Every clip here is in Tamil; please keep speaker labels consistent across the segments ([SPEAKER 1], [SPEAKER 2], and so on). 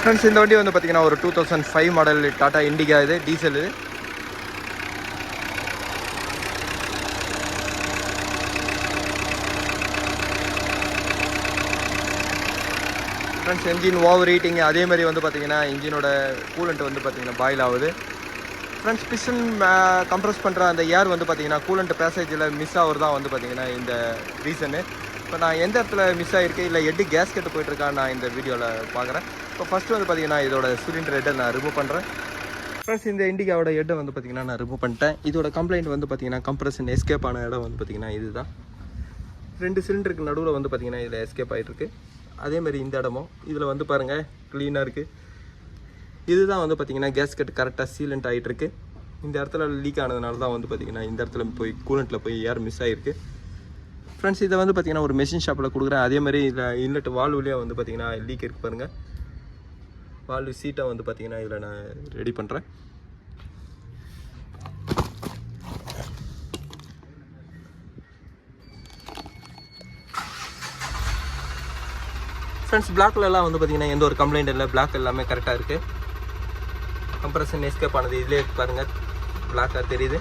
[SPEAKER 1] ஃப்ரெண்ட்ஸ் இந்த வண்டி வந்து பார்த்தீங்கன்னா ஒரு 2005 மாடல் டாடா இண்டிகா, இது டீசல். இது ஃப்ரெண்ட்ஸ் என்ஜின் ஓவர் ஹீட்டிங், அதே மாதிரி வந்து பார்த்தீங்கன்னா இன்ஜினோட கூலண்ட் வந்து பார்த்தீங்கன்னா பாயில் ஆகுது. ஃப்ரெண்ட்ஸ் பிஸ்டன் கம்ப்ரஸ் பண்ணுற அந்த ஏர் வந்து பார்த்தீங்கன்னா கூலண்ட் பேசேஜில் மிஸ் ஆகுறது தான் வந்து பார்த்தீங்கன்னா இந்த ரீசனு. இப்போ நான் எந்த இடத்துல மிஸ் ஆகிருக்கு இல்லை எட்டு கேஸ் கட்டு போயிட்டுருக்கான்னு நான் இந்த வீடியோவில் பார்க்குறேன். இப்போ ஃபஸ்ட்டு வந்து பார்த்தீங்கன்னா இதோட சிலிண்டர் ஹெட்டை நான் ரிமூவ் பண்ணுறேன். ஃப்ரெண்ட்ஸ் இந்த இண்டிகாவோட ஹெட்டை வந்து பார்த்தீங்கன்னா நான் ரிமூவ் பண்ணிட்டேன். இதோட கம்ப்ளைண்ட் வந்து பார்த்தீங்கன்னா கம்ப்ரஷன் எஸ்கேப் ஆன இடம் வந்து பார்த்தீங்கன்னா இதுதான். 2 சிலிண்டருக்கு நடுவில் வந்து பார்த்தீங்கன்னா இதில் எஸ்கேப் ஆகிட்டுருக்கு. அதேமாதிரி இந்த இடமும் இதில் வந்து பாருங்கள் க்ளீனாக இருக்குது. இதுதான் வந்து பார்த்தீங்கன்னா கேஸ் கட்டு கரெக்டாக சீலண்ட் ஆகிட்டுருக்கு. இந்த இடத்துல லீக் ஆனதுனால தான் வந்து பார்த்தீங்கன்னா இந்த இடத்துல போய் கூலண்ட்டில் போய் ஏர் மிஸ் ஆகிருக்கு. ஃப்ரெண்ட்ஸ் இதை வந்து பார்த்தீங்கன்னா ஒரு மெஷின் ஷாப்பில் கொடுக்குறேன். அதே மாதிரி இதில் இன்லெட் வால்வுலேயே வந்து பார்த்தீங்கன்னா லீக் இருக்குது பாருங்கள். வால்வு சீட்டை வந்து பார்த்தீங்கன்னா இதில் நான் ரெடி பண்ணுறேன். ஃப்ரெண்ட்ஸ் பிளாக்லலாம் வந்து பார்த்தீங்கன்னா எந்த ஒரு கம்ப்ளைண்ட் இல்லை, பிளாக் எல்லாமே கரெக்டாக இருக்குது. கம்ப்ரஷன் எஸ்கேப் ஆனது இதிலே பாருங்கள், பிளாக்காக தெரியுது.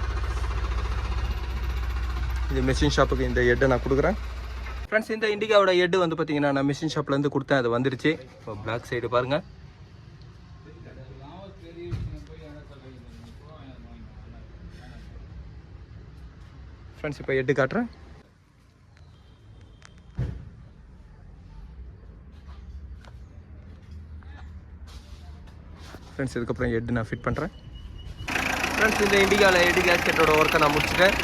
[SPEAKER 1] இது மெஷின் ஷாப்புக்கு இந்த ஹெட்டை நான் கொடுக்குறேன். ஃப்ரெண்ட்ஸ் இந்த இண்டிகாவோட ஹெட்டு வந்து பார்த்தீங்கன்னா நான் மெஷின் ஷாப்லேருந்து கொடுத்தேன், அது வந்துருச்சு. இப்போ பிளாக் சைடு பாருங்கள். ஃப்ரெண்ட்ஸ் இப்போ ஹெட்டு காட்டுறேன். ஃப்ரெண்ட்ஸ் இதுக்கப்புறம் ஹெட்டு நான் ஃபிட் பண்ணுறேன். ஃப்ரெண்ட்ஸ் இந்த இண்டிகாவில் ஹெட் கேஸ்கெட்டோட ஒர்க்கை நான் முடிச்சுட்டேன்.